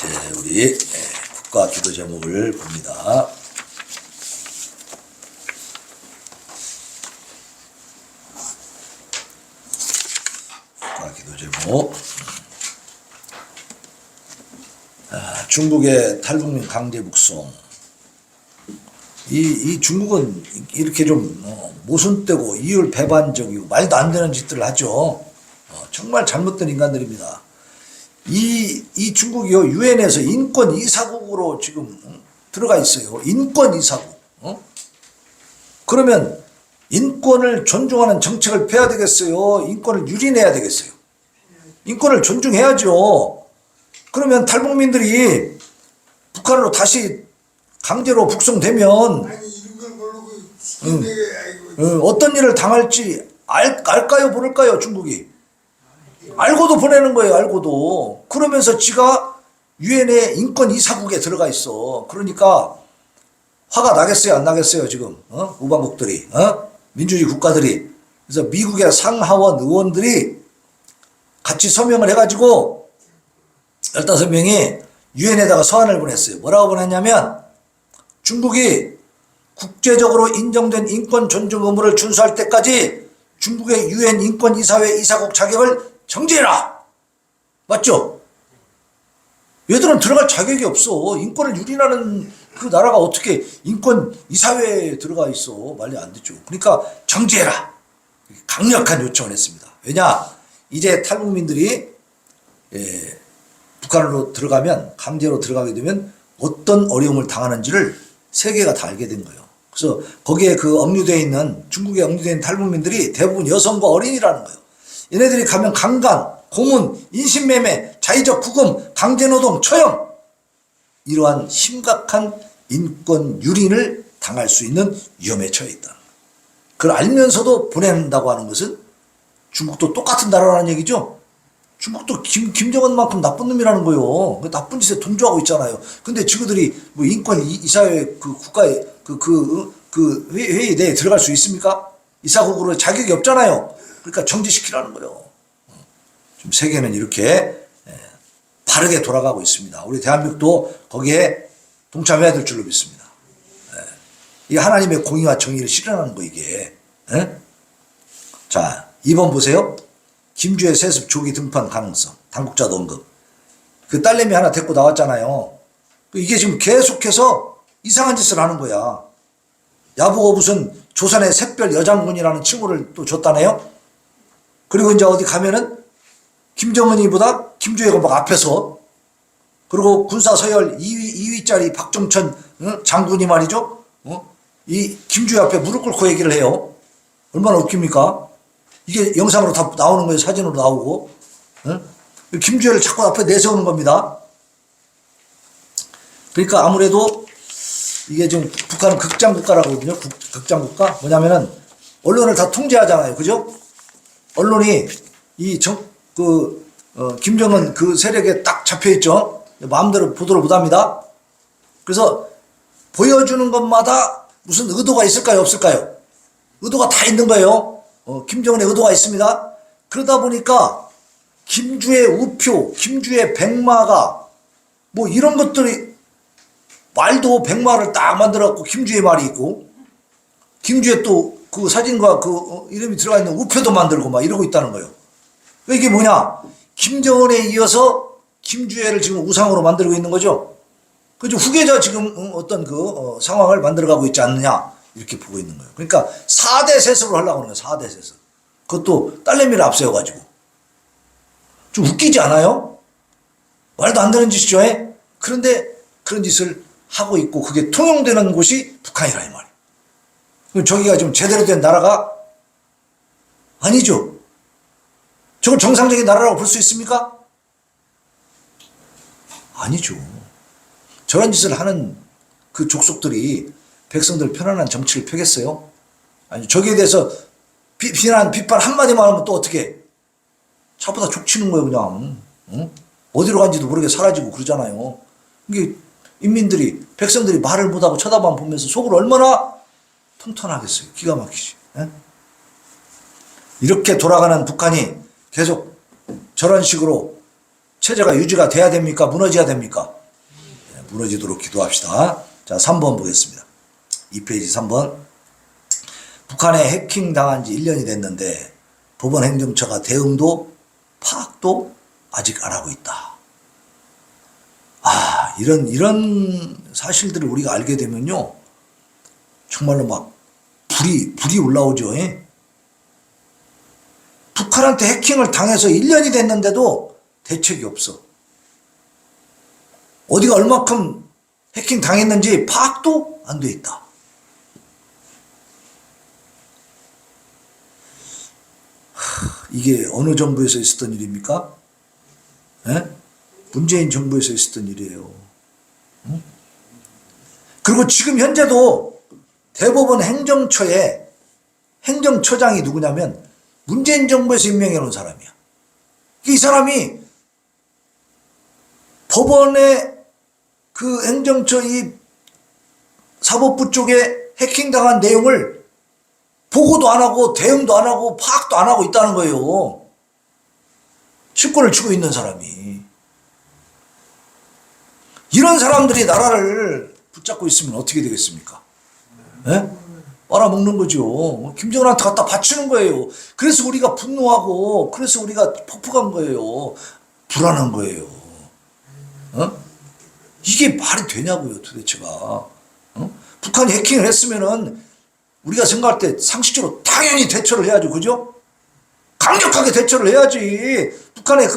우리 국가 기도 제목을 봅니다. 국가 기도 제목. 중국의 탈북민 강제 북송. 이 중국은 이렇게 좀 모순되고 이율 배반적이고 말도 안 되는 짓들을 하죠. 정말 잘못된 인간들입니다. 이 중국이요, 유엔에서 인권 이사국으로 지금 들어가 있어요. 인권 이사국. 그러면 인권을 존중하는 정책을 펴야 되겠어요? 인권을 유린해야 되겠어요? 인권을 존중해야죠. 그러면 탈북민들이 북한으로 다시 강제로 북송되면 어떤 일을 당할지 알까요, 모를까요, 중국이? 알고도 보내는 거예요, 알고도. 그러면서 지가 유엔의 인권 이사국에 들어가 있어. 그러니까 화가 나겠어요, 안 나겠어요, 지금? 우방국들이, 민주주의 국가들이. 그래서 미국의 상하원 의원들이 같이 서명을 해가지고 15명이 유엔에다가 서한을 보냈어요. 뭐라고 보냈냐면, 중국이 국제적으로 인정된 인권 존중 의무를 준수할 때까지 중국의 유엔 인권 이사회 이사국 자격을 정지해라. 맞죠? 얘들은 들어갈 자격이 없어. 인권을 유린하는 그 나라가 어떻게 인권 이사회에 들어가 있어. 말이 안 되죠. 그러니까 정지해라. 강력한 요청을 했습니다. 왜냐? 이제 탈북민들이 북한으로 들어가면, 강제로 들어가게 되면 어떤 어려움을 당하는지를 세계가 다 알게 된 거예요. 그래서 거기에 그 억류되어 있는, 중국에 억류되어 있는 탈북민들이 대부분 여성과 어린이라는 거예요. 얘네들이 가면 강간, 고문, 인신매매, 자의적 구금, 강제노동, 처형, 이러한 심각한 인권 유린을 당할 수 있는 위험에 처해 있다. 그걸 알면서도 보낸다고 하는 것은 중국도 똑같은 나라라는 얘기죠. 중국도 김정은만큼 나쁜 놈이라는 거예요. 그 나쁜 짓에 동조하고 있잖아요. 근데 지구들이 뭐 인권 이사회 그 국가의 그 회의 내에 들어갈 수 있습니까? 이사국으로 자격이 없잖아요. 그러니까 정지시키라는 거예요. 지금 세계는 이렇게 바르게 돌아가고 있습니다. 우리 대한민국도 거기에 동참해야 될 줄로 믿습니다. 이게 하나님의 공의와 정의를 실현하는 거, 이게. 자, 2번 보세요. 김주의 세습 조기 등판 가능성, 당국자도 언급. 그 딸내미 하나 데리고 나왔잖아요. 이게 지금 계속해서 이상한 짓을 하는 거야. 야보고 무슨 조선의 샛별 여장군이라는 칭호를 또 줬다네요. 그리고 이제 어디 가면은 김정은이보다 김주혜가 막 앞에서, 그리고 군사 서열 2위짜리 박종천 장군이 말이죠. 이 김주혜 앞에 무릎 꿇고 얘기를 해요. 얼마나 웃깁니까? 이게 영상으로 다 나오는 거예요. 사진으로 나오고. 김주혜를 자꾸 앞에 내세우는 겁니다. 그러니까 아무래도 이게 지금 북한은 극장국가라고 하거든요. 극장국가. 뭐냐면은 언론을 다 통제하잖아요. 그죠? 언론이 김정은 그 세력에 딱 잡혀있죠. 마음대로 보도를 못합니다. 그래서 보여주는 것마다 무슨 의도가 있을까요? 없을까요? 의도가 다 있는 거예요. 김정은의 의도가 있습니다. 그러다 보니까 김주의 우표, 김주의 백마가 뭐 이런 것들이, 말도 백마를 딱 만들어갖고 김주의 말이 있고, 김주의 또 그 사진과 그 이름이 들어가 있는 우표도 만들고 막 이러고 있다는 거예요. 이게 뭐냐? 김정은에 이어서 김주혜를 지금 우상으로 만들고 있는 거죠. 그죠? 후계자 지금 어떤 상황을 만들어가고 있지 않느냐, 이렇게 보고 있는 거예요. 그러니까 4대 세습을 하려고 하는 거예요. 4대 세습. 그것도 딸내미를 앞세워가지고. 좀 웃기지 않아요? 말도 안 되는 짓이죠. 그런데 그런 짓을 하고 있고, 그게 통용되는 곳이 북한이라, 이 말이에요. 그럼 저기가 좀 제대로 된 나라가 아니죠. 저걸 정상적인 나라라고 볼 수 있습니까? 아니죠. 저런 짓을 하는 그 족속들이 백성들 편안한 정치를 펴겠어요? 아니, 저기에 대해서 비판 한마디만 하면 또 어떻게? 차보다 족치는 거예요, 그냥. 어디로 간지도 모르게 사라지고 그러잖아요. 이게 인민들이, 백성들이 말을 못하고 쳐다만 보면서 속을 얼마나 통탄하겠어요. 기가 막히지. 이렇게 돌아가는 북한이 계속 저런 식으로 체제가 유지가 돼야 됩니까? 무너져야 됩니까? 네, 무너지도록 기도합시다. 자, 3번 보겠습니다. 2페이지 3번. 북한에 해킹 당한 지 1년이 됐는데 법원 행정처가 대응도 파악도 아직 안 하고 있다. 아, 이런 사실들을 우리가 알게 되면요, 정말로 막 불이 올라오죠. 예? 북한한테 해킹을 당해서 1년이 됐는데도 대책이 없어. 어디가 얼마큼 해킹 당했는지 파악도 안 돼 있다. 이게 어느 정부에서 있었던 일입니까? 예? 문재인 정부에서 있었던 일이에요. 응? 그리고 지금 현재도 대법원 행정처에 행정처장이 누구냐면 문재인 정부에서 임명해 놓은 사람이야. 이 사람이 법원의 그 행정처 이 사법부 쪽에 해킹당한 내용을 보고도 안 하고 대응도 안 하고 파악도 안 하고 있다는 거예요. 실권을 쥐고 있는 사람이. 이런 사람들이 나라를 붙잡고 있으면 어떻게 되겠습니까? 네? 빨아먹는 거죠. 김정은한테 갖다 바치는 거예요. 그래서 우리가 분노하고 그래서 우리가 폭풍한 거예요. 불안한 거예요. 어? 이게 말이 되냐고요, 도대체가. 어? 북한이 해킹을 했으면은 우리가 생각할 때 상식적으로 당연히 대처를 해야죠. 그죠? 강력하게 대처를 해야지. 북한의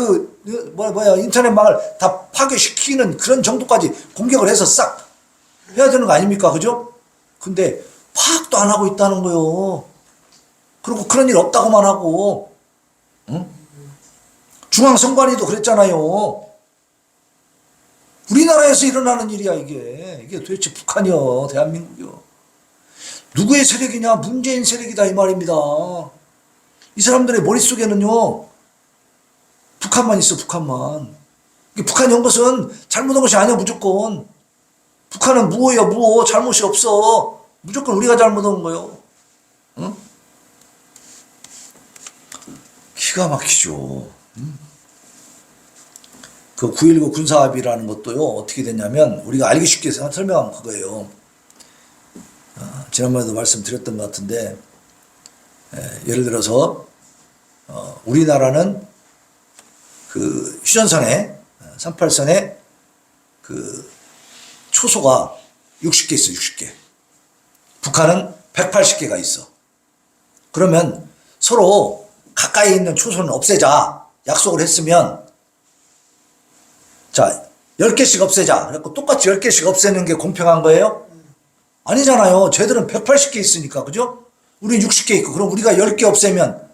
인터넷망을 다 파괴시키는 그런 정도까지 공격을 해서 싹 해야 되는 거 아닙니까? 그죠? 근데 파악도 안 하고 있다는 거요. 그리고 그런 일 없다고만 하고, 응? 중앙선관위도 그랬잖아요. 우리나라에서 일어나는 일이야, 이게. 이게 도대체 북한이요, 대한민국이요. 누구의 세력이냐? 문재인 세력이다, 이 말입니다. 이 사람들의 머릿속에는요, 북한만 있어, 북한만. 북한이 한 것은 잘못한 것이 아니야, 무조건. 북한은 무호야, 무호. 잘못이 없어. 무조건 우리가 잘못한 거예요. 응? 기가 막히죠. 응? 그 9.19 군사합의라는 것도요, 어떻게 됐냐면, 우리가 알기 쉽게 설명하면 그거예요. 지난번에도 말씀드렸던 것 같은데, 예를 들어서, 우리나라는 그 휴전선에, 38선에 그 초소가 60개 있어, 60개. 북한은 180개가 있어. 그러면 서로 가까이 있는 초소는 없애자 약속을 했으면, 자, 10개씩 없애자. 그래서 똑같이 10개씩 없애는 게 공평한 거예요? 아니잖아요. 쟤들은 180개 있으니까, 그죠? 우리는 60개 있고, 그럼 우리가 10개 없애면,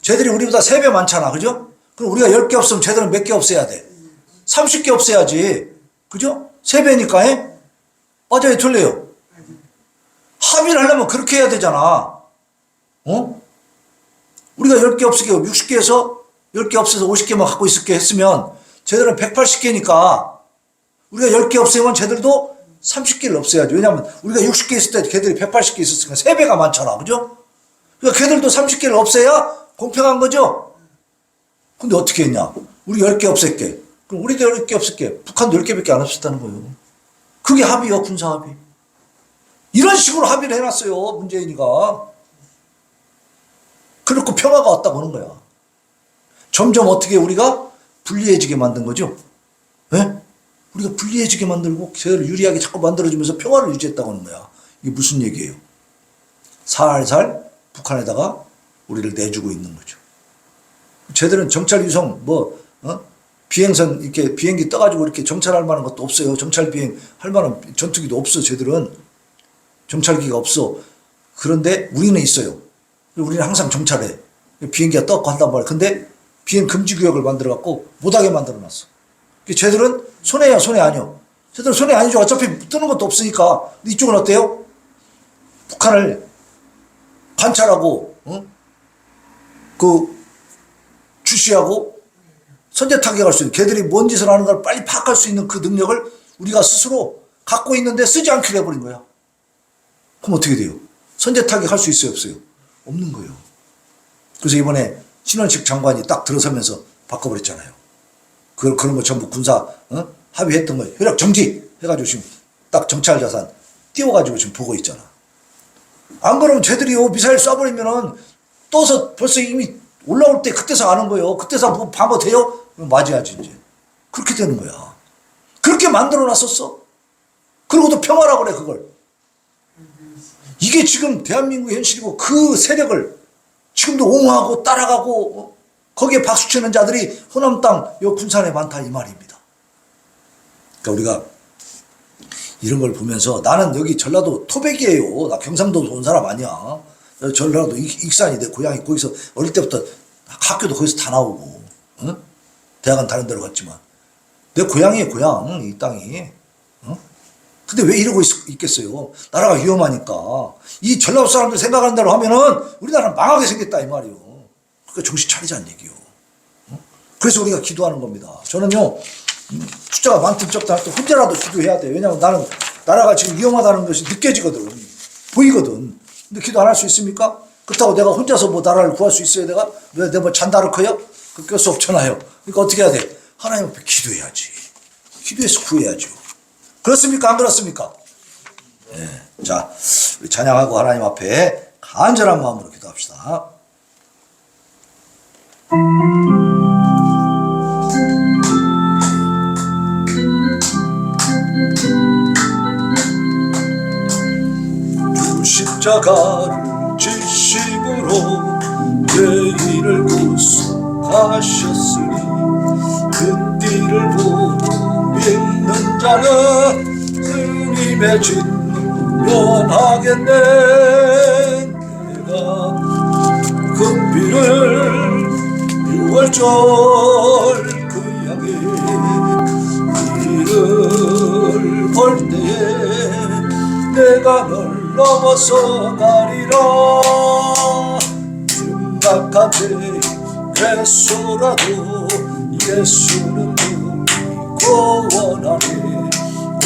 쟤들이 우리보다 3배 많잖아, 그죠? 그럼 우리가 10개 없으면 쟤들은 몇 개 없애야 돼? 30개 없애야지. 그죠? 3배니까, 에? 맞아요, 틀려요? 합의를 하려면 그렇게 해야 되잖아. 어? 우리가 10개 없애게 60개에서 10개 없애서 50개만 갖고 있을게 했으면 쟤들은 180개니까 우리가 10개 없애면 쟤들도 30개를 없애야지. 왜냐면 우리가 60개 있을 때 걔들이 180개 있었으니까 3배가 많잖아. 그죠? 그러니까 걔들도 30개를 없애야 공평한 거죠? 근데 어떻게 했냐? 우리 10개 없앨게. 그럼 우리도 10개 없앨게. 북한도 10개밖에 안 없앴다는 거예요. 그게 합의요, 군사합의. 이런 식으로 합의를 해놨어요, 문재인이가. 그렇고 평화가 왔다고 하는 거야. 점점 어떻게 우리가 불리해지게 만든 거죠? 네? 우리가 불리해지게 만들고 쟤를 유리하게 자꾸 만들어주면서 평화를 유지했다고 하는 거야. 이게 무슨 얘기예요? 살살 북한에다가 우리를 내주고 있는 거죠. 쟤들은 정찰 위성 비행선 이렇게 비행기 떠가지고 이렇게 정찰할 만한 것도 없어요. 정찰 비행 할 만한 전투기도 없어. 쟤들은 정찰기가 없어. 그런데 우리는 있어요. 우리는 항상 정찰해. 비행기가 떠고 한단 말이야. 근데 비행 금지 구역을 만들어갖고 못하게 만들어놨어. 쟤들은 손해야, 손해 아니요. 쟤들은 손해 아니죠. 어차피 뜨는 것도 없으니까. 근데 이쪽은 어때요? 북한을 관찰하고, 주시하고 선제 타격할 수 있는, 걔들이 뭔 짓을 하는 걸 빨리 파악할 수 있는 그 능력을 우리가 스스로 갖고 있는데 쓰지 않기로 해버린 거야. 그럼 어떻게 돼요? 선제 타격할 수 있어요, 없어요? 없는 거예요. 그래서 이번에 신원식 장관이 딱 들어서면서 바꿔버렸잖아요. 그런 거 전부 군사 합의했던 거 효력 정지 해가지고 지금 딱 정찰 자산 띄워가지고 지금 보고 있잖아. 안 그러면 쟤들이 미사일 쏴버리면은 떠서 벌써 이미 올라올 때 그때서 아는 거예요. 그때서 뭐 방어 돼요? 맞아야지 이제. 그렇게 되는 거야. 그렇게 만들어 놨었어. 그러고도 평화라고 그래 그걸. 이게 지금 대한민국의 현실이고 그 세력을 지금도 옹호하고 따라가고 거기에 박수치는 자들이 호남 땅 요 군산에 많다 이 말입니다. 그러니까 우리가 이런 걸 보면서 나는 여기 전라도 토백이에요. 나 경상도 온 사람 아니야. 전라도 익산이 내 고향이 거기서 어릴 때부터 학교도 거기서 다 나오고 응? 대학은 다른 데로 갔지만 내 고향이에요. 고향 이 땅이. 응? 근데 왜 이러고 있겠어요? 나라가 위험하니까. 이 전라도 사람들 생각하는 대로 하면은 우리나라는 망하게 생겼다 이 말이요. 그러니까 정신 차리자는 얘기요. 응? 그래서 우리가 기도하는 겁니다. 저는요 숫자가 많든 적든 할 때 혼자라도 기도해야 돼. 왜냐하면 나는 나라가 지금 위험하다는 것이 느껴지거든. 보이거든. 근데 기도 안 할 수 있습니까? 그렇다고 내가 혼자서 뭐 나라를 구할 수 있어요? 왜 내가 뭐 잔다르커요? 그럴 수 없잖아요. 그러니까 어떻게 해야 돼? 하나님 앞에 기도해야지. 기도해서 구해야죠. 그렇습니까? 안 그렇습니까? 네. 자, 우리 찬양하고 하나님 앞에 간절한 마음으로 기도합시다. 십자가를 지심으로 죄인을 구속하셨으니 그 띠를 보고 믿는 자는 주님의 진노 면하겠네. 내가 그 피를 6월절 그 향해 이를 볼 때에 내가 널 넘어서 가리라. 심각한 죄에서라도 예수는 누이고 원하네.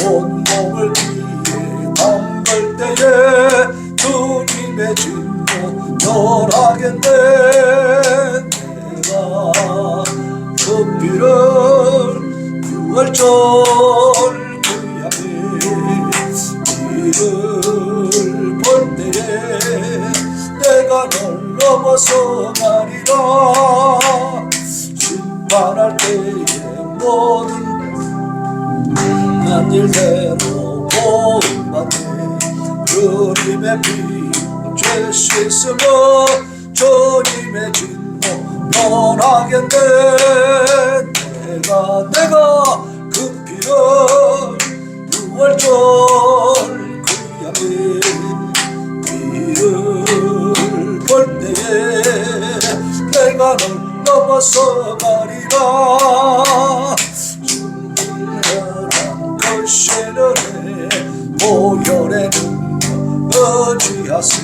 온몸을 피해 담글 때에 주님의 진노 멸하겠네. 내가 그 피를 6월절 이를 볼 때에 내가 널 넘어서 가리라. 심판할 때에 모든 한 일대로 보응받네. 주님의 피 죄 씻으며 주님의 진노 면하겠네. 내가 그 피를 6월절 이를 볼 때에 내가 널 넘어서 가리라. 충분한 걸신을 해 모혈에는 의지하세.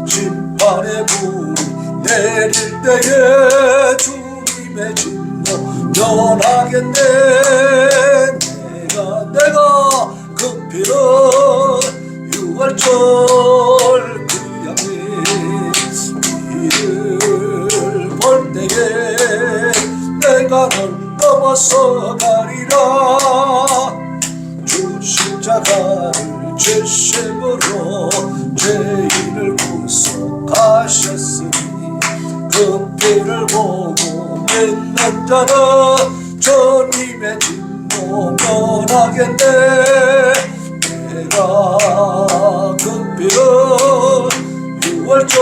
심판의 불이 내릴 때에 주님의 진노 면하겠네. 내가 그 피를 6월절 그 향해 이를 볼 때에 내가 널 넘어서 가리라. 주 십자가를 지심으로 죄인을 구속하셨으니 그 피를 보고 믿는 자는 주님의 진노 면하겠네. 내가 그 피를 6월절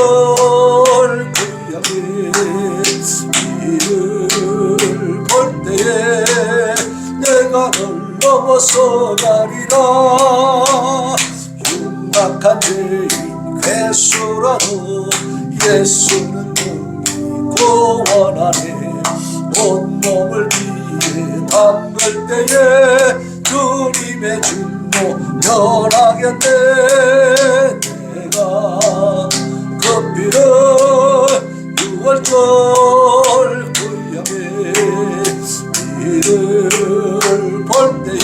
그 향해 이를 볼 때에 내가 널 넘어서 가리라. 흉악한 죄인 괴수라도 예수는 능이고 원하네. 온몸을 피해 담글 때에 주님의 진노 면하겠네. 내가 그 피를 6월절 그 향해 이를 볼 때에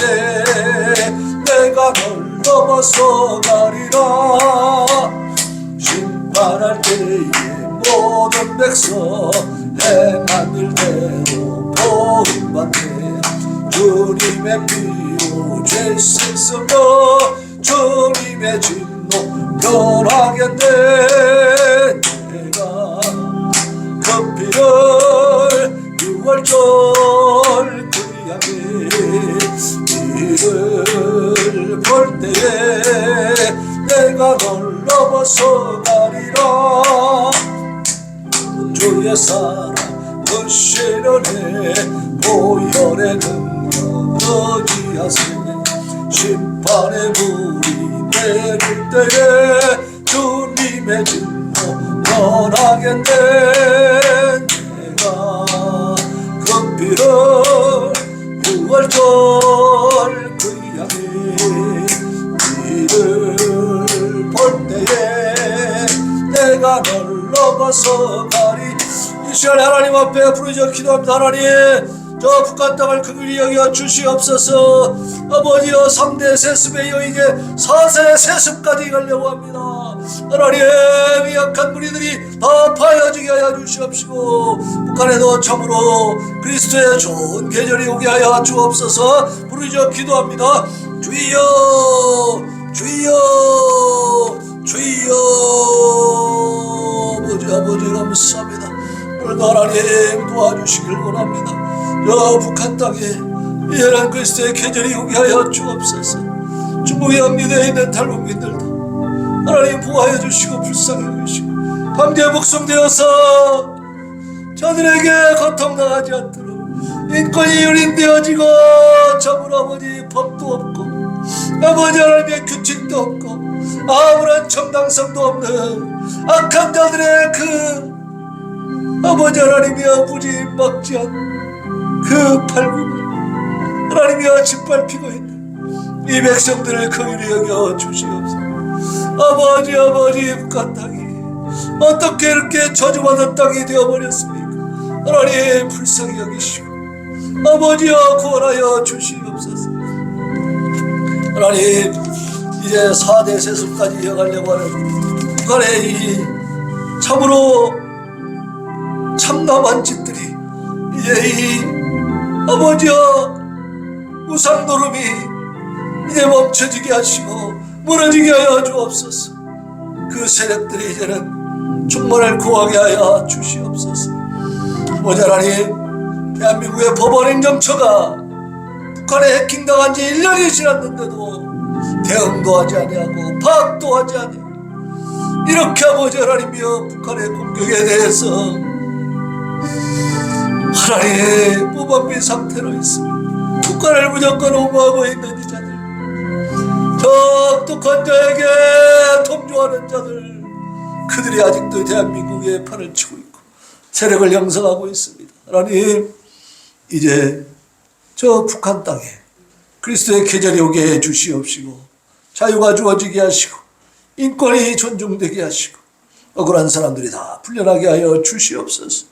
내가 널 넘어서 가리라. 심판할 때에 모든 백성 행한 일대로 보응받네. 주님의 피로 죄 씻으며 주님의 진노 변하겠네. 내가 그 피를 6월절 그 향해 이를 볼 때에 내가 널 넘어서 가리라. 주의 사랑 그 시련에 보혈의 능력 의지하세. 심판의 물이 내릴 때에 주님의 진노 변하겠네. 내가 그 피를 6월절 그 향해 이를 볼 때에 내가 널 넘어서 가리. 이 시간에 하나님 앞에 부르짖어 기도합니다. 하나님, 저 북한 땅을 긍휼히 여겨 주시옵소서. 아버지여, 3대 세습의 여인에 4세 세습까지 가려고 합니다. 하나님, 이 약한 무리들이 다 파여지게 하여 주시옵시고 북한에도 참으로 그리스도의 좋은 계절이 오게 하여 주옵소서. 부르짖어 기도합니다. 주여 주여 주여. 아버지 감사합니다. 오늘도 하나님 도와주시길 원합니다. 저 북한 땅에 이해란 그리스도의 계절이 오게 하여 주옵소서. 중국의 압류되어 있는 탈북민들도 하나님 보호하여 주시고 불쌍히 여기시고 황제의 목숨되어서 저들에게 고통당하지 않도록 인권이 유린되어지고 참으로 아버지 법도 없고 아버지 하나님의 규칙도 없고 아무런 정당성도 없는 악한 자들의 그 아버지 하나님이여 무지막지 않는 그 팔굽을 하나님이여 짓밟히고 있는 이 백성들을 긍휼히 여겨 주시옵소서. 아버지 북한 땅이 어떻게 이렇게 저주받은 땅이 되어버렸습니까? 하나님 불쌍히 여기시고 아버지여 구원하여 주시옵소서. 하나님, 이제 4대 세습까지 이어가려고 하는 북한의 이 참으로 참담한 짓들이 이제 이 아버지여 우상 노름이 이제 멈춰지게 하시고 무너지게 하여 주옵소서. 그 세력들이 이제는 충만을 구하게 하여 주시옵소서. 아버지 하나님, 대한민국의 법원 행정처가 북한에 해킹당한 지 1년이 지났는데도 대응도 하지 아니하고 파악도 하지 아니하고 이렇게 아버지 하나님이여 북한의 공격에 대해서 하나님 무방비 상태로 있습니다. 북한을 무조건 옹호하고 있는 이 자들, 독특한 자에게 통조하는 자들, 그들이 아직도 대한민국의 판을 치고 있고 세력을 형성하고 있습니다. 하나님, 이제 저 북한 땅에 그리스도의 계절이 오게 해 주시옵시고 자유가 주어지게 하시고 인권이 존중되게 하시고 억울한 사람들이 다 풀려나게 하여 주시옵소서.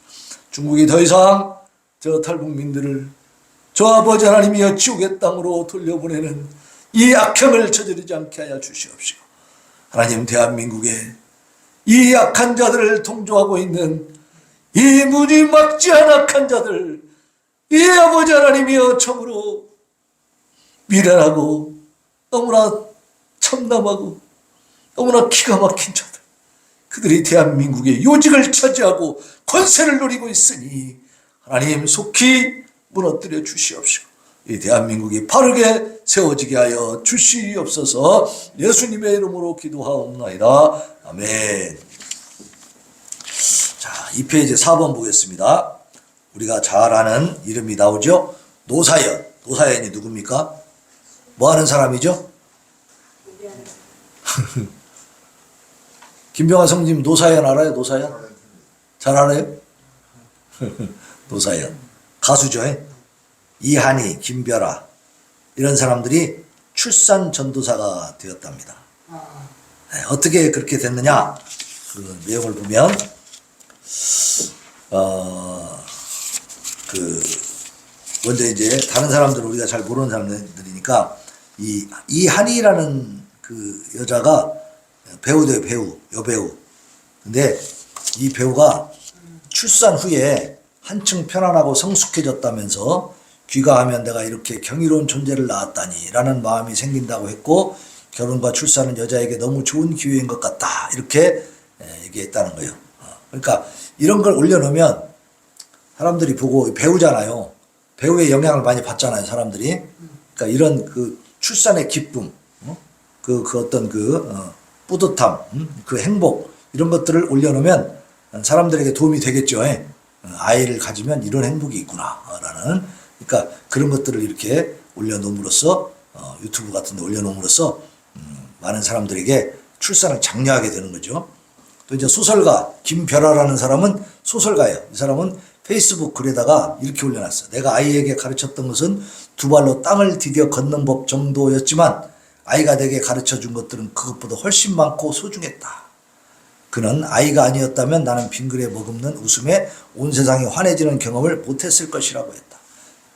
중국이 더 이상 저 탈북민들을 저 아버지 하나님이여 지옥의 땅으로 돌려보내는 이 악행을 저지르지 않게 하여 주시옵시고 하나님, 대한민국에 이 악한 자들을 통조하고 있는 이 무지막지한 악한 자들, 이 아버지 하나님이여 참으로 미련하고 너무나 참담하고 너무나 기가 막힌 자들, 그들이 대한민국의 요직을 차지하고 권세를 누리고 있으니 하나님 속히 무너뜨려 주시옵시고 이 대한민국이 바르게 세워지게 하여 주시옵소서. 예수님의 이름으로 기도하옵나이다. 아멘. 자, 2페이지 4번 보겠습니다. 우리가 잘 아는 이름이 나오죠. 노사연. 노사연이 누굽니까? 뭐 하는 사람이죠? 김병환 성님 노사연 알아요? 노사연? 잘 알아요? 노사연. 가수죠. 이한이, 김별아 이런 사람들이 출산 전도사가 되었답니다. 네, 어떻게 그렇게 됐느냐? 그 내용을 보면 먼저 이제 다른 사람들은 우리가 잘 모르는 사람들이니까 이한이라는 그 여자가 배우돼요. 배우, 여배우. 근데 이 배우가 출산 후에 한층 편안하고 성숙해졌다면서 귀가하면 내가 이렇게 경이로운 존재를 낳았다니 라는 마음이 생긴다고 했고, 결혼과 출산은 여자에게 너무 좋은 기회인 것 같다 이렇게 얘기했다는 거예요. 그러니까 이런 걸 올려놓으면 사람들이 보고 배우잖아요. 배우의 영향을 많이 받잖아요, 사람들이. 그러니까 이런 그 출산의 기쁨, 그 어떤 뿌듯함, 그 행복, 이런 것들을 올려놓으면 사람들에게 도움이 되겠죠. 아이를 가지면 이런 행복이 있구나라는. 그러니까 그런 것들을 이렇게 올려놓음으로써, 유튜브 같은 데 올려놓음으로써 많은 사람들에게 출산을 장려하게 되는 거죠. 또 이제 소설가 김별아라는 사람은 소설가예요. 이 사람은 페이스북 글에다가 이렇게 올려놨어요. 내가 아이에게 가르쳤던 것은 두 발로 땅을 디뎌 걷는 법 정도였지만 아이가 내게 가르쳐준 것들은 그것보다 훨씬 많고 소중했다. 그는 아이가 아니었다면 나는 빙그레 머금는 웃음에 온 세상이 환해지는 경험을 못했을 것이라고 했다.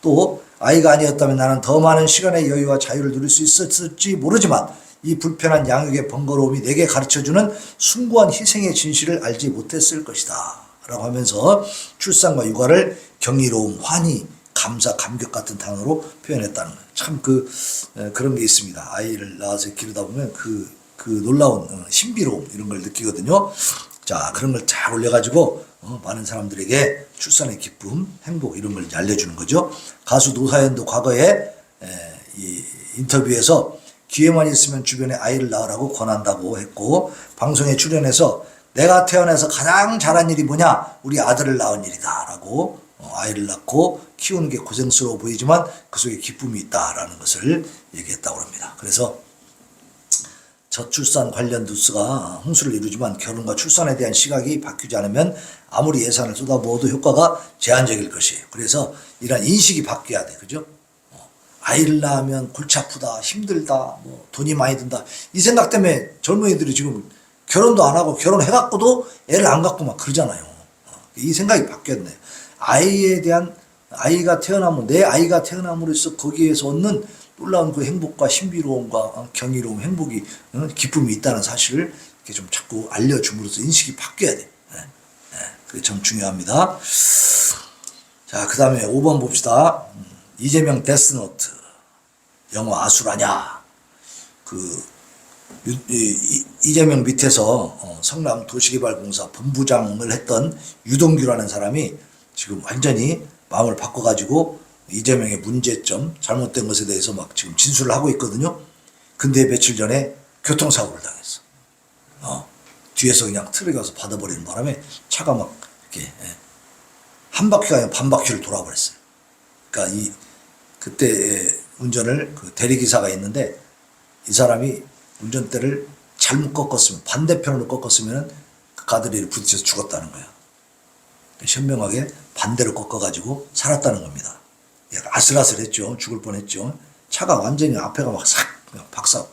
또 아이가 아니었다면 나는 더 많은 시간의 여유와 자유를 누릴 수 있었을지 모르지만 이 불편한 양육의 번거로움이 내게 가르쳐주는 숭고한 희생의 진실을 알지 못했을 것이다 라고 하면서 출산과 육아를 경이로움, 환희, 감사, 감격 같은 단어로 표현했다는 거예요. 참 그런 게 있습니다. 아이를 낳아서 기르다 보면 그 놀라운 신비로움 이런 걸 느끼거든요. 자, 그런 걸 잘 올려가지고 많은 사람들에게 출산의 기쁨, 행복 이런 걸 알려주는 거죠. 가수 노사연도 과거에 이 인터뷰에서 기회만 있으면 주변에 아이를 낳으라고 권한다고 했고, 방송에 출연해서 내가 태어나서 가장 잘한 일이 뭐냐? 우리 아들을 낳은 일이다 라고 아이를 낳고 키우는 게 고생스러워 보이지만 그 속에 기쁨이 있다라는 것을 얘기했다고 합니다. 그래서 저출산 관련 뉴스가 홍수를 이루지만 결혼과 출산에 대한 시각이 바뀌지 않으면 아무리 예산을 쏟아부어도 효과가 제한적일 것이에요. 그래서 이런 인식이 바뀌어야 돼. 그죠? 아이를 낳으면 골치 아프다, 힘들다, 뭐 돈이 많이 든다. 이 생각 때문에 젊은이들이 지금 결혼도 안 하고 결혼해갖고도 애를 안 갖고 막 그러잖아요. 이 생각이 바뀌었네. 아이가 태어나면, 내 아이가 태어남으로써 거기에서 얻는 놀라운 그 행복과 신비로움과 경이로움, 행복이, 기쁨이 있다는 사실을 이렇게 좀 자꾸 알려줌으로써 인식이 바뀌어야 돼. 그게 참 중요합니다. 자, 그 다음에 5번 봅시다. 이재명 데스노트. 영화 아수라냐. 이재명 밑에서 성남 도시개발공사 본부장을 했던 유동규라는 사람이 지금 완전히 마음을 바꿔가지고 이재명의 문제점, 잘못된 것에 대해서 막 지금 진술을 하고 있거든요. 근데 며칠 전에 교통사고를 당했어. 뒤에서 그냥 트럭이 와서 받아버리는 바람에 차가 막 이렇게 한 바퀴가 아니라 반 바퀴를 돌아버렸어요. 그러니까 그때 운전을 대리기사가 있는데 이 사람이 운전대를 잘못 꺾었으면, 반대편으로 꺾었으면 그 가드레일에 부딪혀서 죽었다는 거야. 현명하게 반대로 꺾어가지고 살았다는 겁니다. 아슬아슬했죠. 죽을 뻔했죠. 차가 완전히 앞에가 막 싹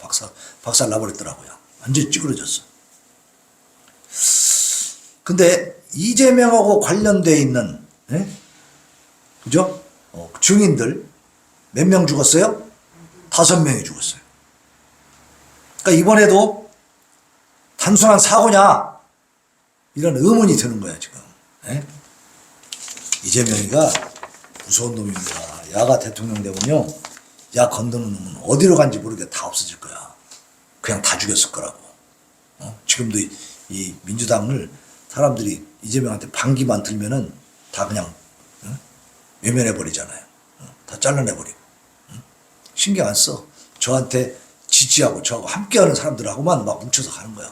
박살 나버렸더라고요. 완전히 찌그러졌어. 근데 이재명하고 관련돼 있는 그죠? 증인들 몇 명 죽었어요? 5명이 죽었어요. 그러니까 이번에도 단순한 사고냐 이런 의문이 드는 거야 지금. 이재명이가 무서운 놈입니다. 야가 대통령 되면요, 야 건드는 놈은 어디로 간지 모르게 다 없어질 거야. 그냥 다 죽였을 거라고. 지금도 이 민주당을 사람들이 이재명한테 반기만 들면은 다 그냥 외면해버리잖아요. 다 잘라내버리고. 신경 안 써. 저한테 지지하고 저하고 함께하는 사람들하고만 막 뭉쳐서 가는 거야.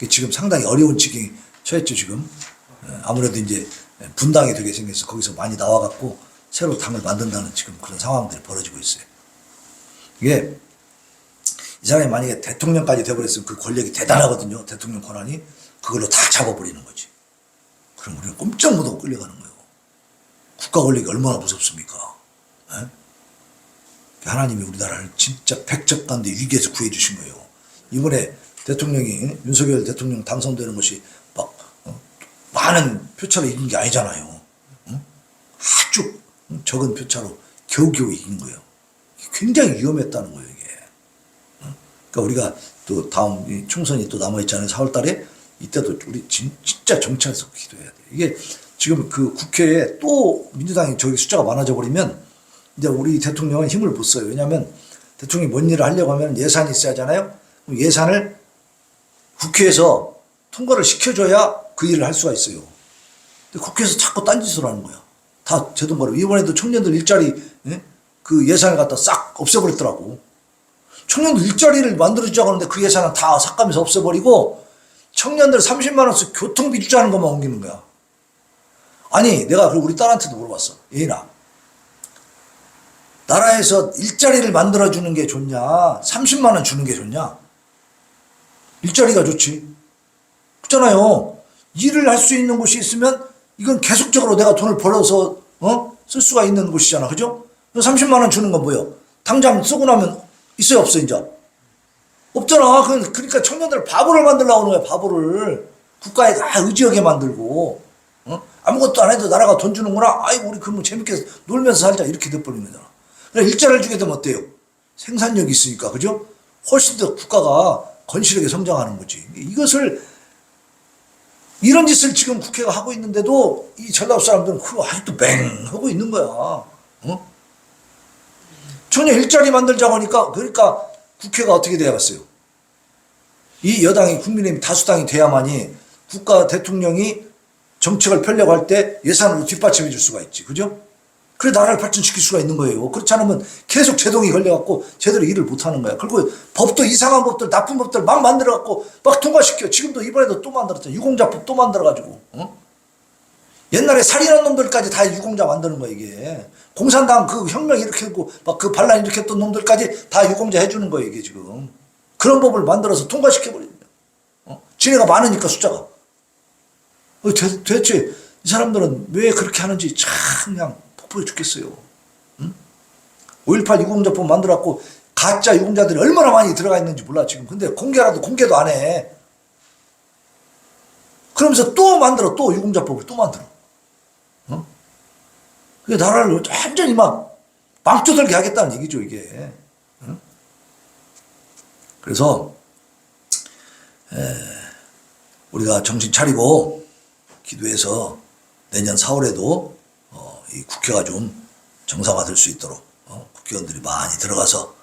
지금 상당히 어려운 지경이 처했죠 지금. 아무래도 이제 분당이 되게 생겨서 거기서 많이 나와갖고 새로 당을 만든다는 지금 그런 상황들이 벌어지고 있어요. 이게 이 사람이 만약에 대통령까지 돼버렸으면 그 권력이 대단하거든요. 대통령 권한이. 그걸로 다 잡아버리는 거지. 그럼 우리는 꼼짝 못하고 끌려가는 거예요. 국가 권력이 얼마나 무섭습니까? 하나님이 우리나라를 진짜 백접간대 위기에서 구해주신 거예요. 이번에 대통령이, 윤석열 대통령 당선되는 것이 막 많은 표차로 이긴 게 아니잖아요. 아주 적은 표차로 겨우겨우 이긴 거예요. 굉장히 위험했다는 거예요, 이게. 그러니까 우리가 또 다음 총선이 또 남아있잖아요. 4월 달에. 이때도 우리 진짜 정치에서 기도해야 돼요. 이게 지금 그 국회에 또 민주당이 저기 숫자가 많아져 버리면 이제 우리 대통령은 힘을 못 써요. 왜냐하면 대통령이 뭔 일을 하려고 하면 예산이 있어야 하잖아요. 그럼 예산을 국회에서 통과를 시켜줘야 그 일을 할 수가 있어요. 근데 국회에서 자꾸 딴짓을 하는 거야. 다 제 돈 벌어. 이번에도 청년들 일자리 그 예산을 갖다 싹 없애버렸더라고. 청년들 일자리를 만들어주자고 하는데 그 예산은 다 삭감해서 없애버리고 청년들 30만 원씩 교통비 주자는 것만 옮기는 거야. 아니 내가 우리 딸한테도 물어봤어. 얘나 나라에서 일자리를 만들어주는 게 좋냐 30만 원 주는 게 좋냐. 일자리가 좋지. 그렇잖아요. 일을 할 수 있는 곳이 있으면 이건 계속적으로 내가 돈을 벌어서 쓸 수가 있는 곳이잖아. 그죠? 30만 원 주는 건 뭐예요? 당장 쓰고 나면 있어요 없어 이제? 없잖아. 그러니까 청년들 바보를 만들려고 하는 거야. 바보를. 국가에 다 의지하게 만들고 아무것도 안 해도 나라가 돈 주는구나. 아이고 우리 그럼 재밌게 놀면서 살자 이렇게 돼버리는 거잖아. 그러니까 일자리를 주게 되면 어때요? 생산력이 있으니까. 그죠? 훨씬 더 국가가 건실하게 성장하는 거지. 이런 짓을 지금 국회가 하고 있는데도 이 전라도 사람들은 그거 아직도 맹 하고 있는 거야. 전혀 일자리 만들자고 하니까 그러니까 국회가 어떻게 돼야겠어요? 이 여당이 국민의힘 다수당이 돼야만이 국가 대통령이 정책을 펴려고 할 때 예산으로 뒷받침해 줄 수가 있지. 그죠? 그래 나라를 발전시킬 수가 있는 거예요. 그렇지 않으면 계속 제동이 걸려갖고 제대로 일을 못하는 거야. 그리고 법도 이상한 법들 나쁜 법들 막 만들어갖고 막 통과시켜. 지금도 이번에도 또 만들었잖아. 유공자법 또 만들어가지고. 옛날에 살인한 놈들까지 다 유공자 만드는 거야 이게. 공산당 그 혁명 일으키고 막 그 반란 일으켰던 놈들까지 다 유공자 해주는 거야 이게 지금. 그런 법을 만들어서 통과시켜버리는 거야. 지네가 많으니까 숫자가. 대체 이 사람들은 왜 그렇게 하는지 참 그냥 폭포해 죽겠어요. 5.18 유공자법 만들었고 가짜 유공자들이 얼마나 많이 들어가 있는지 몰라 지금. 근데 공개도 안 해. 그러면서 또 만들어. 또 유공자법을 또 만들어. 그 나라를 완전히 막 망쳐들게 하겠다는 얘기죠 이게. 그래서 우리가 정신 차리고 기도해서 내년 4월에도 이 국회가 좀 정상화될 수 있도록 국회의원들이 많이 들어가서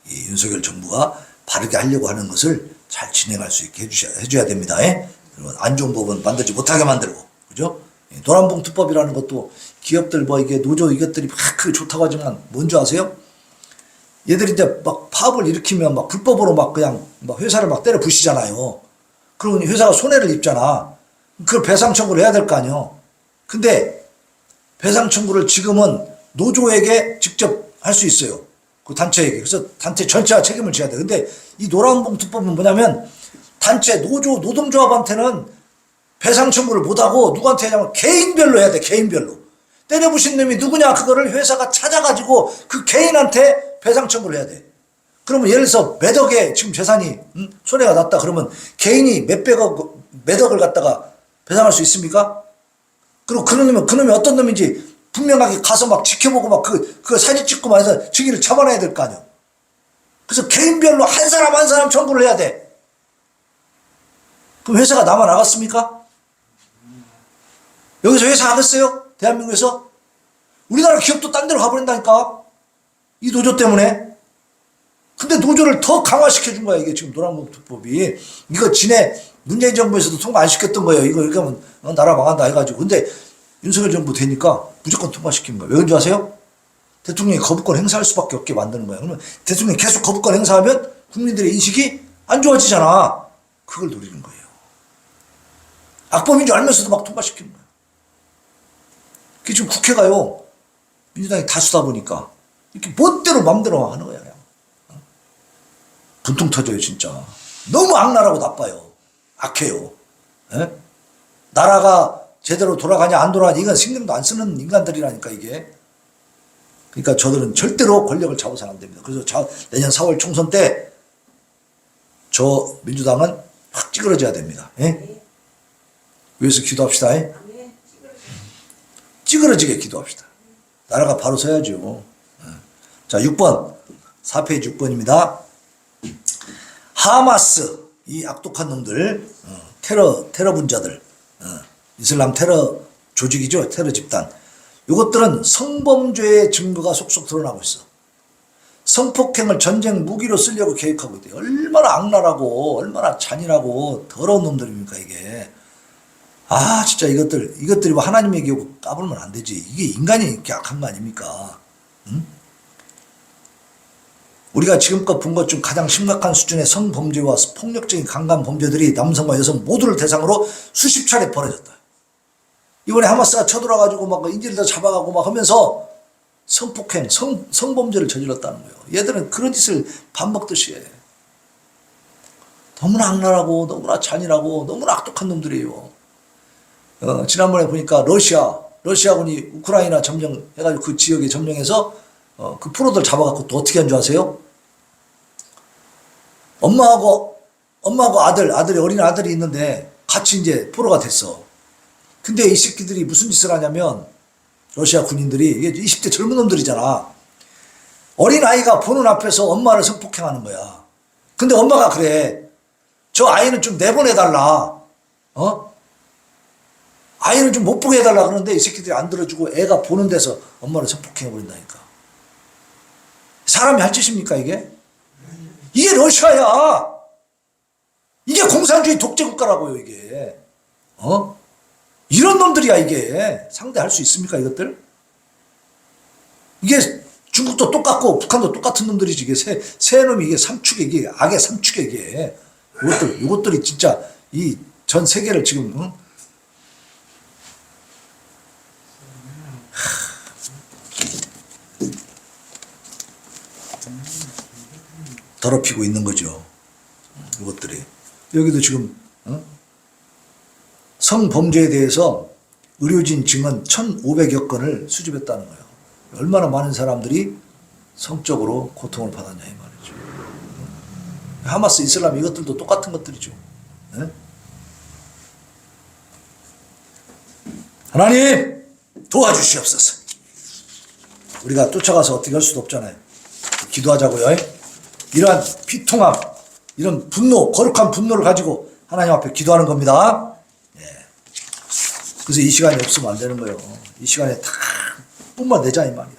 이 윤석열 정부가 바르게 하려고 하는 것을 잘 진행할 수 있게 해줘야 됩니다. 그리고 안 좋은 법은 만들지 못하게 만들고, 그죠? 노란봉투법이라는 것도 기업들 이게 노조 이것들이 막 그게 좋다고 하지만 뭔지 아세요? 얘들이 이제 막 파업을 일으키면 막 불법으로 막 그냥 막 회사를 막 때려 부시잖아요. 그러면 회사가 손해를 입잖아. 그걸 배상 청구를 해야 될 거 아니에요. 근데 배상 청구를 지금은 노조에게 직접 할 수 있어요. 그 단체에게. 그래서 단체 전체가 책임을 져야 돼. 근데 이 노란봉투법은 뭐냐면 단체, 노조, 노동조합한테는 배상 청구를 못하고 누구한테 하냐면 개인별로 해야 돼. 개인별로. 때려부신 놈이 누구냐 그거를 회사가 찾아가지고 그 개인한테 배상 청구를 해야 돼. 그러면 예를 들어서 몇 억의 지금 재산이 손해가 났다 그러면 개인이 몇억을 갖다가 배상할 수 있습니까? 그리고 그놈이 어떤 놈인지 분명하게 가서 막 지켜보고 막 그 사진 찍고 막 해서 증인을 잡아놔야 될 거 아니야. 그래서 개인별로 한 사람 한 사람 청구를 해야 돼. 그럼 회사가 남아 나갔습니까? 여기서 회사 하겠어요? 대한민국에서? 우리나라 기업도 딴 데로 가버린다니까? 이 노조 때문에. 근데 노조를 더 강화시켜 준 거야, 이게 지금 노란봉투법이. 이거 문재인 정부에서도 통과 안 시켰던 거예요. 이렇게 하면 나라 망한다 해가지고. 근데 윤석열 정부 되니까 무조건 통과시킨 거예요. 왜 그런지 아세요? 대통령이 거부권 행사할 수밖에 없게 만드는 거야. 그러면 대통령이 계속 거부권 행사하면 국민들의 인식이 안 좋아지잖아. 그걸 노리는 거예요. 악법인 줄 알면서도 막 통과시키는 거예요. 그게 지금 국회가요, 민주당이 다수다 보니까 이렇게 멋대로 맘대로 하는 거야. 그냥. 분통 터져요, 진짜. 너무 악랄하고 나빠요. 악해요. 에? 나라가 제대로 돌아가냐 안 돌아가냐 이건 신경도 안 쓰는 인간들이라니까 이게. 그러니까 저들은 절대로 권력을 잡아서는 안 됩니다. 그래서 내년 4월 총선 때 저 민주당은 확 찌그러져야 됩니다. 예? 위해서 기도합시다. 예? 찌그러지게 기도합시다. 나라가 바로 서야죠. 자, 6번 4페이지 6번입니다. 하마스 이 악독한 놈들 테러 분자들 이슬람 테러 조직이죠. 테러 집단. 이것들은 성범죄의 증거가 속속 드러나고 있어. 성폭행을 전쟁 무기로 쓰려고 계획하고 있대요. 얼마나 악랄하고 얼마나 잔인하고 더러운 놈들입니까 이게. 아 진짜 이것들이 뭐 하나님 얘기하고 까불면 안 되지. 이게 인간이 이렇게 악한 거 아닙니까? 응? 우리가 지금껏 본 것 중 가장 심각한 수준의 성범죄와 폭력적인 강간 범죄들이 남성과 여성 모두를 대상으로 수십 차례 벌어졌다. 이번에 하마스가 쳐들어가지고 막 인질들 잡아가고 막 하면서 성폭행, 성범죄를 저질렀다는 거예요. 얘들은 그런 짓을 밥 먹듯이 해. 너무나 악랄하고 너무나 잔인하고 너무나 악독한 놈들이에요. 지난번에 보니까 러시아군이 우크라이나 점령해가지고 그 지역에 점령해서 그 프로들 잡아갖고 또 어떻게 한 줄 아세요? 엄마하고 아들이 어린 아들이 있는데 같이 이제 포로가 됐어. 근데 이 새끼들이 무슨 짓을 하냐면 러시아 군인들이 이게 20대 젊은 놈들이잖아. 어린 아이가 보는 앞에서 엄마를 성폭행하는 거야. 근데 엄마가 그래. 저 아이는 좀 내보내달라. 아이는 좀 못 보게 해달라 그러는데 이 새끼들이 안 들어주고 애가 보는 데서 엄마를 성폭행해버린다니까. 사람이 할 짓입니까 이게? 이게 러시아야. 이게 공산주의 독재국가라고요 이게. 이런 놈들이야 이게. 상대할 수 있습니까 이것들? 이게 중국도 똑같고 북한도 똑같은 놈들이지. 이게 세 놈이 이게 삼축에 이게 악의 삼축에 이게. 요것들이 진짜 이 전 세계를 지금 더럽히고 있는 거죠. 이것들이. 여기도 지금 성범죄에 대해서 의료진 증언 1,500여 건을 수집했다는 거예요. 얼마나 많은 사람들이 성적으로 고통을 받았냐 이 말이죠. 하마스, 이슬람 이것들도 똑같은 것들이죠. 하나님 도와주시옵소서. 우리가 쫓아가서 어떻게 할 수도 없잖아요. 기도하자고요. 이러한 비통함, 이런 분노, 거룩한 분노를 가지고 하나님 앞에 기도하는 겁니다. 그래서 이 시간이 없으면 안 되는 거예요. 이 시간에 다 뿜어내자 이 말이야.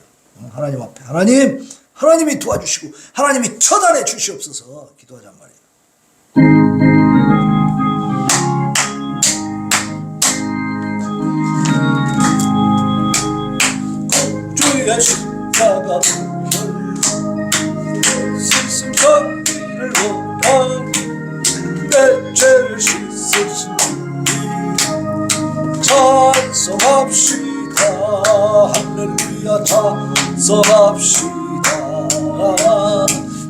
하나님 앞에 하나님이 도와주시고 하나님이 처단해 주시옵소서 기도하자 말이야. 주의 십자가 스승 전기를 못한 내 죄를 씻으신 찬송합시다. 할렐루야 찬송합시다.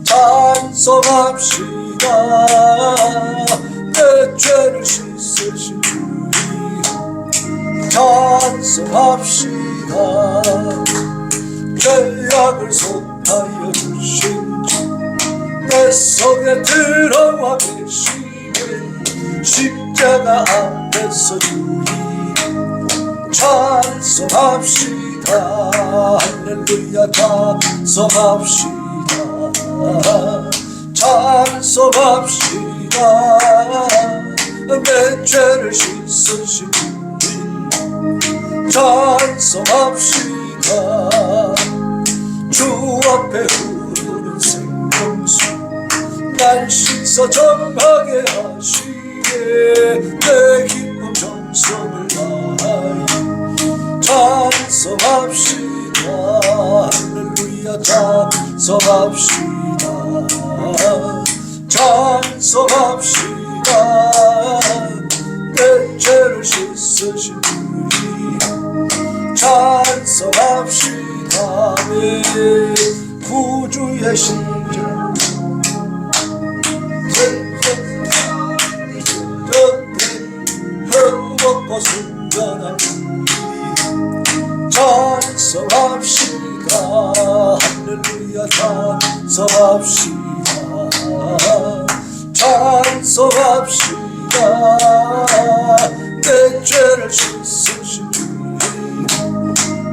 찬송합시다. 내 죄를 씻으신 주님 찬송합시다. 죄악을 속하여 주신 주 내 속에 들어와 계시네. 십자가 앞에서 주님 찬송합시다. 할렐루야 찬송합시다. 찬송합시다. 내 죄를 씻으신 주님 찬송합시다. 주 앞에 흐르는 생명수 날 씻어 정하게 하시네. 내 기쁨 정성을 다하여 찬송합시다. 할렐루야 찬송합시다. 찬송합시다. 내 죄를 씻으신 주님 찬송합시다. 구주의 심장 헐벗고 순전한 찬송합시다. 할렐루야 찬송합시다. 찬송합시다. 내 죄를 씻으신 주님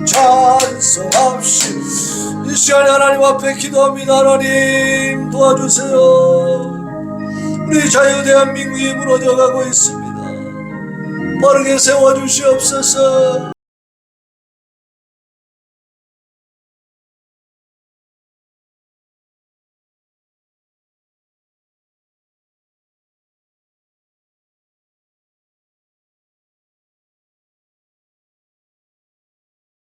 찬송합시다. 이 시간에 하나님 앞에 기도합니다. 하나님 도와주세요. 우리 자유 대한민국이 무너져가고 있습니다. 빠르게 세워주시옵소서.